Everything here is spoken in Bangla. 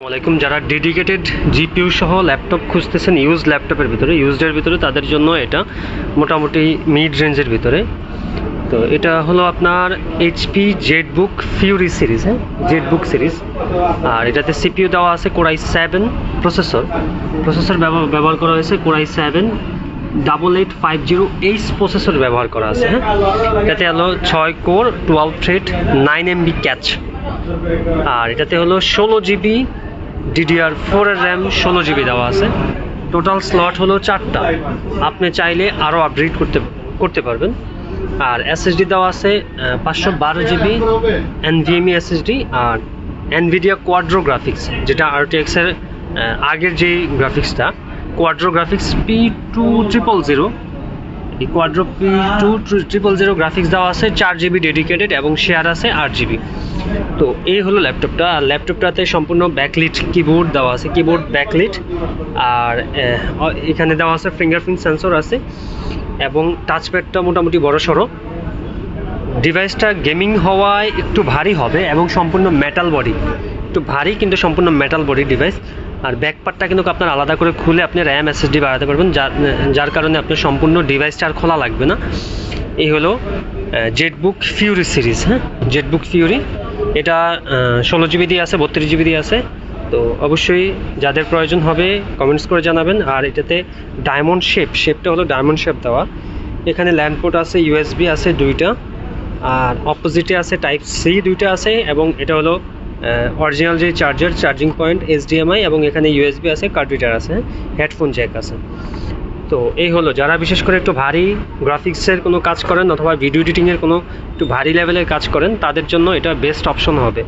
আসসালামাইকুম। যারা ডেডিকেটেড জিপিইউ সহ ল্যাপটপ খুঁজতেছেন ল্যাপটপের ভিতরে ইউজডের ভিতরে, তাদের জন্য এটা মোটামুটি মিড রেঞ্জের ভিতরে। তো এটা হলো আপনার HP jetbook fury series, jetbook series. আর এটাতে সিপিইউ দেওয়া আছে কোর i7 প্রসেসর ব্যবহার করা হয়েছে কোর i7 8850H প্রসেসর ব্যবহার করা আছে। এটাতে হলো 6 কোর 12 থ্রেড 9 MB ক্যাচ। আর এটাতে হলো 16 GB DDR4 এর র্যাম, 16 GB দেওয়া আছে। টোটাল স্লট হলো 4টা, আপনি চাইলে আরও আপগ্রেড করতে পারবেন। আর এসএসডি দেওয়া আছে 512 GB NVMe SSD। আর NVIDIA কোয়াড্রো গ্রাফিক্স, যেটা RTX এর আগের যে গ্রাফিক্সটা, কোয়াড্রো গ্রাফিক্স P2000, এই কোয়াড্রো P2000 গ্রাফিক্স দেওয়া আছে। 4 GB ডেডিকেটেড এবং শেয়ার আছে 8 GB। তো এই হলো ল্যাপটপটা। আর ল্যাপটপটাতে সম্পূর্ণ ব্যাকলিট কিবোর্ড দেওয়া আছে, কিবোর্ড ব্যাকলিট। আর এখানে দেওয়া আছে ফিঙ্গারপ্রিন্ট সেন্সর আছে এবং টাচপ্যাডটা মোটামুটি বড় সড়ো। ডিভাইসটা গেমিং হওয়ায় একটু ভারী হবে এবং সম্পূর্ণ মেটাল বডি, একটু ভারী কিন্তু সম্পূর্ণ মেটাল বডি ডিভাইস। আর ব্যাকপার্টটা কিন্তু আপনার আলাদা করে খুলে আপনি র্যাম এসএসডি বাড়াতে পারবেন, যার কারণে আপনার সম্পূর্ণ ডিভাইসটা আর খোলা লাগবে না। এই হলো Jetbook fury series. Jetbook Fury, এটা 16 GB দিয়ে আছে, 32 GB দিয়ে আছে। তো অবশ্যই যাদের প্রয়োজন হবে কমেন্টস করে জানাবেন। আর এটাতে ডায়মন্ড শেপটা হলো ডায়মন্ড শেপ দেওয়া। এখানে ল্যান্ডপোর্ট আছে, USB আছে 2টা, আর অপোজিটে আছে টাইপ সি 2টা আছে। এবং এটা হলো অরিজিনাল যে চার্জিং পয়েন্ট HDMI, এবং এখানে USB আছে, কার্ড রিডার আছে, হেডফোন জ্যাক আছে। তো এই হলো, যারা বিশেষ করে একটু ভারী গ্রাফিক্সের কোনো কাজ করেন অথবা ভিডিও এডিটিংয়ের কোনো একটু ভারী লেভেলের কাজ করেন, তাদের জন্য এটা বেস্ট অপশন হবে।